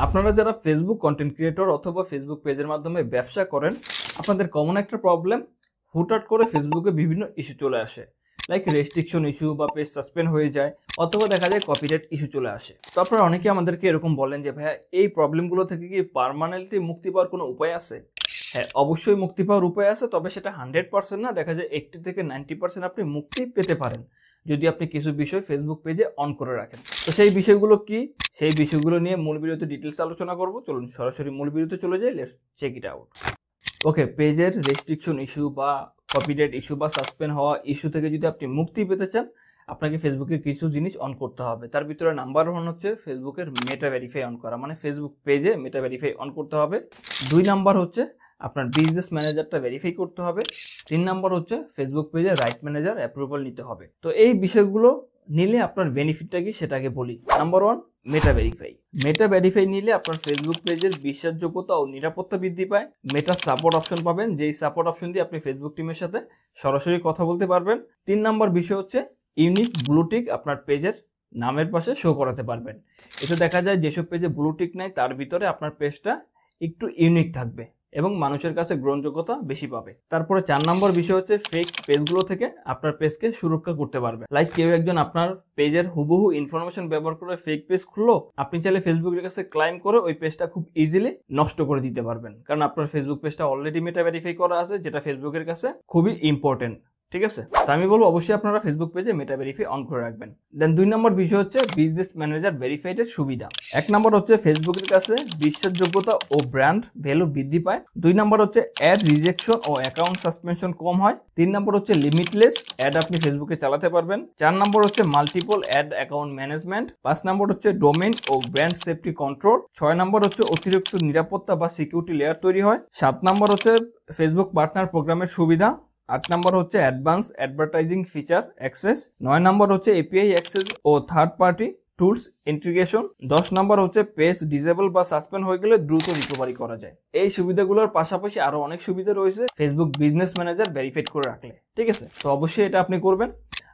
আপনারা যারা Facebook content creator অথবা ফেসবুক পেজের মাধ্যমে ব্যবসা করেন, আপনাদের কমন একটা প্রবলেম, হুটহাট করে ফেসবুকে বিভিন্ন ইস্যু চলে আসে, লাইক রেস্ট্রিকশন ইস্যু বা পেজ সাসপেন্ড হয়ে যায়, অথবা দেখা যায় কপিরাইট ইস্যু চলে আসে। তো আপনারা অনেকে আমাদেরকে এরকম বলেন যে ভাইয়া এই প্রবলেমগুলো থেকে কি পার্মানেন্টলি মুক্তি পাওয়ার কোনো উপায় আছে? হ্যাঁ, অবশ্যই মুক্তি পাওয়ার উপায় আছে, তবে সেটা 100% না, দেখা যায় 80 থেকে 90% আপনি মুক্তি পেতে পারেন যদি আপনি কিছু বিষয় ফেসবুক পেজে অন করে রাখেন। তো সেই বিষয়গুলো কি, সেই বিষয়গুলো নিয়ে মূল ভিডিওতে ডিটেলস আলোচনা করব। চলুন সরাসরি মূল ভিডিওতে চলে যাই, লেটস চেক ইট আউট। ওকে, পেজের রেস্ট্রিকশন ইস্যু বা কপিরাইট ইস্যু বা সাসপেন্ড হওয়া ইস্যু থেকে যদি আপনি মুক্তি পেতে চান, আপনাকে ফেসবুকের কিছু জিনিস অন করতে হবে। তার ভিতরে নাম্বার 1 হচ্ছে ফেসবুকের মেটা ভেরিফাই অন করা, মানে ফেসবুক পেজে মেটা ভেরিফাই অন করতে হবে। 2 নাম্বার হচ্ছে আপনার বিজনেস ম্যানেজারটা ভেরিফাই করতে হবে। 3 নাম্বার হচ্ছে ফেসবুক পেজে রাইট ম্যানেজার অ্যাপ্রুভাল নিতে হবে। তো এই বিষয়গুলো নিলে আপনার বেনিফিটটা কি সেটাকে বলি। নাম্বার 1, মেটা ভেরিফাই। মেটা ভেরিফাই নিলে আপনার ফেসবুক পেজের বিশ্বাসযোগ্যতা ও নিরাপত্তা বৃদ্ধি পায়। মেটা সাপোর্ট অপশন পাবেন, যেই সাপোর্ট অপশন দিয়ে আপনি ফেসবুক টিমের সাথে সরাসরি কথা বলতে পারবেন। 3 নাম্বার বিষয় হচ্ছে ইউনিক ব্লুটিক আপনার পেজের নামের পাশে শো করাতে পারবেন। এতে দেখা যায় যেসব পেজে ব্লুটিক নাই তার ভিতরে আপনার পেজটা একটু ইউনিক থাকবে এবং মানুষের কাছে গ্রহণযোগ্যতা বেশি পাবে। তারপরে 4 নম্বর বিষয় হচ্ছে ফেক পেজগুলো থেকে আপনার পেজকে সুরক্ষা করতে পারবে। লাইক কেউ একজন আপনার পেজের হুবহু ইনফরমেশন ব্যবহার করে ফেক পেজ খুললো, আপনি চাইলে ফেসবুকের কাছে ক্লাইম করে ওই পেজটা খুব ইজিলি নষ্ট করে দিতে পারবেন, কারণ আপনার ফেসবুক পেজটা অলরেডি মেটা ভেরিফাই করা আছে, যেটা ফেসবুকের কাছে খুবই ইম্পর্টেন্ট। ঠিক আছে, তো আমি বলবো অবশ্যই আপনারা ফেসবুক পেজে মেটা ভেরিফাই অন করে রাখবেন। দেন 2 নম্বর বিষয় হচ্ছে বিজনেস ম্যানেজার ভেরিফাইড এর সুবিধা। 1 নম্বর হচ্ছে ফেসবুকের কাছে বিশ্বাসযোগ্যতা ও ব্র্যান্ড ভ্যালু বৃদ্ধি পায়। 2 নম্বর হচ্ছে add rejection O account suspension কম হয়। 3 নম্বর হচ্ছে লিমিটলেস অ্যাড আপনি ফেসবুকে চালাতে পারবেন। 4 নম্বর হচ্ছে মাল্টিপল অ্যাড অ্যাকাউন্ট ম্যানেজমেন্ট। 5 নম্বর হচ্ছে ডোমেইন ও ব্র্যান্ড সেফটি কন্ট্রোল। 6 নম্বর হচ্ছে অতিরিক্ত নিরাপত্তা বা সিকিউরিটি লেয়ার তৈরি হয়। 7 নম্বর হচ্ছে ফেসবুক পার্টনার প্রোগ্রামের সুবিধা। 8 নম্বর হচ্ছে অ্যাডভান্স অ্যাডভার্টাইজিং ফিচার অ্যাক্সেস। 9 নম্বর হচ্ছে এপিআই অ্যাক্সেস ও থার্ড পার্টি টুলস ইন্টিগ্রেশন। 10 নম্বর হচ্ছে পেজ ডিসেবল বা সাসপেন্ড হয়ে গেলে দ্রুত রিকভারি করা যায়। এই সুবিধাগুলোর পাশাপাশি আরো অনেক সুবিধা রয়েছে ফেসবুক বিজনেস ম্যানেজার ভেরিফাইড করে রাখলে। ঠিক আছে, তো অবশ্যই এটা আপনি করবেন।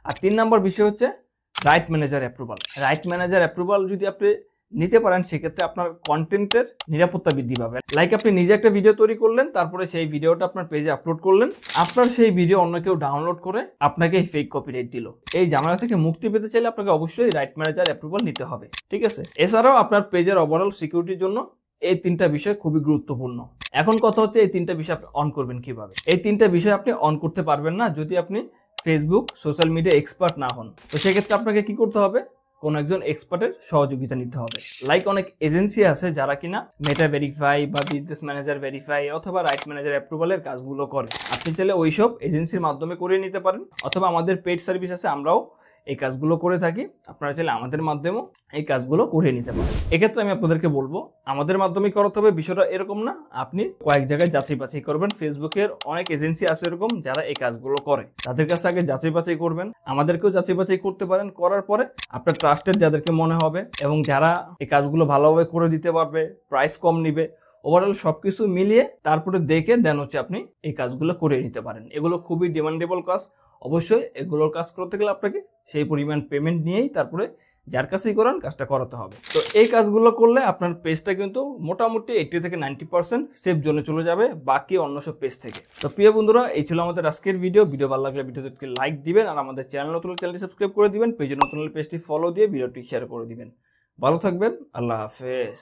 আর 3 নম্বর বিষয় হচ্ছে right manager approval. Right manager approval যদি আপনি নিতে পারেন, সেক্ষেত্রে আপনার কন্টেন্টের নিরাপত্তা বৃদ্ধি পাবে। লাইক আপনি নিজে একটা ভিডিও তৈরি করলেন, তারপরে সেই ভিডিওটা আপনার পেজে আপলোড করলেন, আপনার সেই ভিডিও অন্য কেউ ডাউনলোড করে আপনাকে এই ফেক কপিরাইট দিল। এই ঝামেলা থেকে মুক্তি পেতে চাইলে আপনাকে অবশ্যই রাইট ম্যানেজার অ্যাপ্রুভাল নিতে হবে। ঠিক আছে, এছাড়াও আপনার পেজের ওভারঅল সিকিউরিটির জন্য এই 3টা বিষয় খুবই গুরুত্বপূর্ণ। এখন কথা হচ্ছে এই 3টা বিষয় আপনি অন করবেন কিভাবে। এই 3টা বিষয় আপনি অন করতে পারবেন না যদি আপনি ফেসবুক সোশ্যাল মিডিয়া এক্সপার্ট না হন। তো সেক্ষেত্রে আপনাকে কি করতে হবে, কোন একজন এক্সপার্টের সহযোগিতা নিতে হবে। লাইক অনেক এজেন্সি আছে যারা কিনা মেটা ভেরিফাই বা বিজনেস ম্যানেজার ভেরিফাই অথবা রাইট ম্যানেজার অ্যাপ্রুভালের কাজগুলো করে। আপনি চাইলে ওইসব এজেন্সির মাধ্যমে করে নিতে পারেন, অথবা আমাদের পেড সার্ভিস আছে, আমরাও এই কাজগুলো করে থাকি। আপনারা চাইলে আমাদের মাধ্যমেও এই কাজগুলো করে নিতে পারেন। এক্ষেত্রে আমি আপনাদেরকে বলবো আমাদের মাধ্যমে করাতে হবে, বিষয়টা এরকম না। আপনি কয়েক জায়গায় যাচাই বাছাই করবেন। ফেসবুকের অনেক এজেন্সি আছে এরকম যারা এই কাজগুলো করে, তাদের কাছে আগে যাচাই বাছাই করবেন। আমাদেরকেও যাচাই বাছাই করতে পারেন। করার পরে আপনার ট্রাস্টেড যাদেরকে মনে হবে এবং যারা এই কাজগুলো ভালোভাবে করে দিতে পারবে, প্রাইস কম নিবে, ওভারঅল সবকিছু মিলিয়ে তারপরে দেখে দেন হচ্ছে আপনি এই কাজগুলো করে নিতে পারেন। এগুলো খুবই ডিমান্ডেবল কাজ। অবশ্যই এগুলোর কাজ করতে গেলে আপনাকে সেই পরিমাণ পেমেন্ট নিয়েই তারপরে যার কাছেই করান কাজটা করাতে হবে। তো এই কাজগুলো করলে আপনার পেজটা কিন্তু মোটামুটি 80 থেকে 90% সেফ জোনে চলে যাবে বাকি অন্য সব পেজ থেকে। তো প্রিয় বন্ধুরা, এই ছিল আমাদের আজকের ভিডিও। ভালো লাগলে ভিডিওটিকে লাইক দিবেন, আর আমাদের চ্যানেল নতুন চ্যানেলটি সাবস্ক্রাইব করে দিবেন, পেজে নতুন পেজটি ফলো দিয়ে ভিডিওটি শেয়ার করে দিবেন। ভালো থাকবেন, আল্লাহ হাফেজ।